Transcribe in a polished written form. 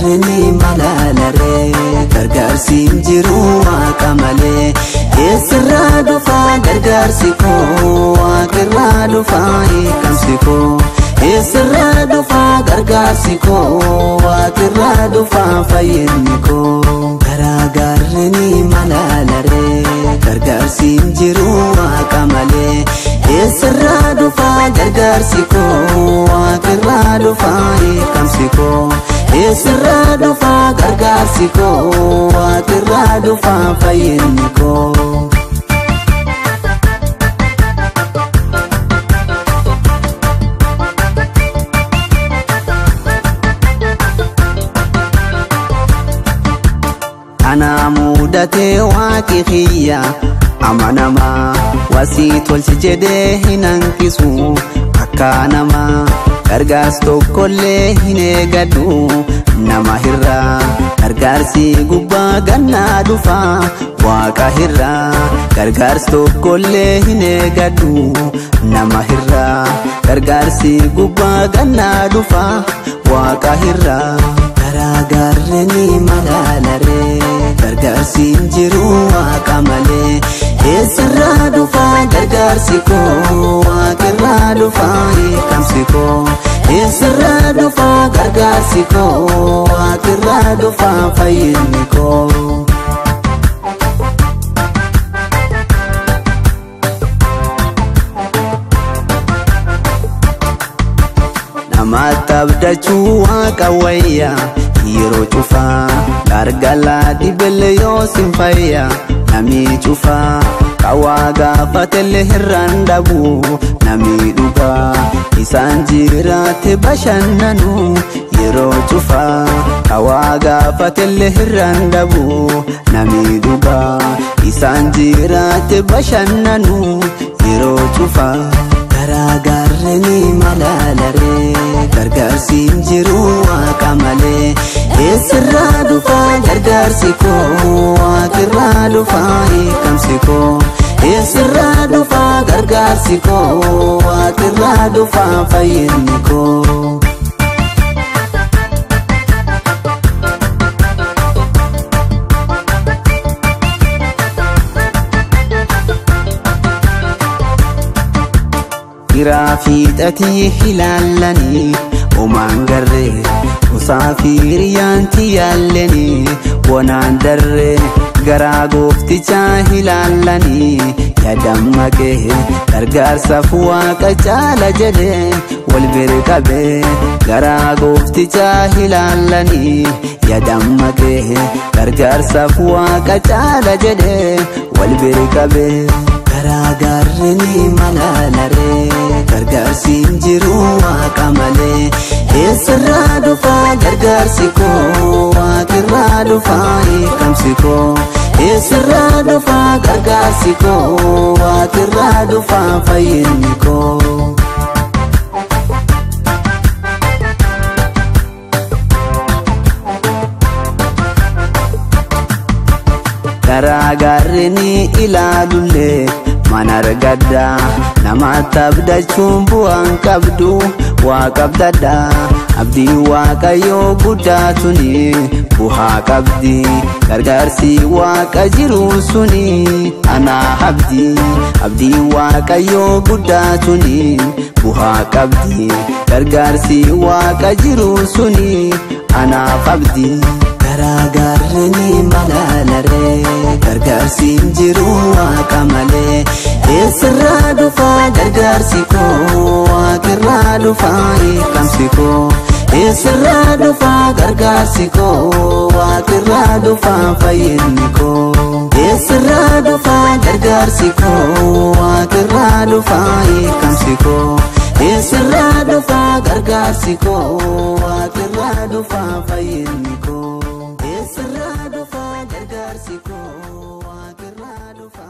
gargaarni malaalare gargaarsi jiru waaqa malee eessirraa dhufa gargaarsi koo waaqirraa dhufa hiikamsi koo eessirraa dhufa gargaarsi koo waaqirraa dhufa fayyinni koo gargaarni malaalare gargaarsi jiru waaqa malee eessirraa dhufa gargaarsi koo waaqirraa dhufa hiikamsi koo eessirraa dhufa gargaarsi koo waaqirraa dhufa fayyinni koo ana mudate waaqi khiyya amanama wasii tolchi jedhee hin hanqisu akka nama gargaarsi tokkollee hin eegadhu nama hirraa gargaarsi gubbaa gannaa dhufa waaqa hirraa gargaarsi tokkollee hin eegadhu nama hirraa gargaarsi gubbaa gannaa dhufa waaqa hirraa gargaarni malaalare gargaarsi jiru waaqa malee eessirraa dhufa gargaarsi koo waaqirraa dhufa hiikamsi koo eessirraa dhufa gargaarsi koo waaqirraa dhufa fayyinni koo namatti abdachuu waaqa wayya yeroo cufaa gargalaa dibelle yoo sin fayya nami cufaa kawaa gaafatelle hirraan dhabu nami dhugaa isaan jiraate bashannanu yeroo cufaa kawaa gaafatelle hirraan dhabu nami dhugaa isaan jiraate bashannanu yeroo cufaa gargaarni malaalare gargaarsi jiru waaqa malee eessirraa dhufa gargaarsi koo waaqirraa dhufa hiikamsi koo eessirraa dhufa gargaarsi koo waaqirraa dhufa fayyinni koo Fiixatii hilaalanii omaan garree musaafiriyaanti yaallanii wonaan darree garaa gooftichaa hilaalanii yadammaqee gargaarsaaf waaqa caala jedhee wal bira qabee garaa gooftichaa hilaalanii yadammaqee gargaarsaaf waaqa caala jedhee wal bira qabee gargaarni malaalare gargaarsi jiru waaqa malee eessirraa dhufa gargaarsi koo waaqirraa dhufa hiikamsi koo eessirraa dhufa gargaarsi koo waaqirraa dhufa fayyinni koo gargaarni ilaalullee mana argadda namatti abdachuun bu'aan qabdu waaqa abdadda abdii waaqayyoo guddaa tuni bu'aa qabdi gargaarsi waaqa jiru suni anaaf abdii waaqayyoo guddaa tuni bu'aa qabdi gargaarsi waaqa jiru suni anaaf abdii gargaarni malaalare gargaarsi jiru waaqa malee eessirraa dhufa gargaarsi koo waaqirraa dhufa hiikamsi koo eessirraa dhufa gargaarsi koo waaqirraa dhufa fayyinni koo eessirraa dhufa gargaarsi koo waaqirraa dhufa hiikamsi koo eessirraa dhufa gargaarsi koo waaqirraa dhufa fayyinni koo eessirraa dhufa gargaarsi koo waaqirraa dhufa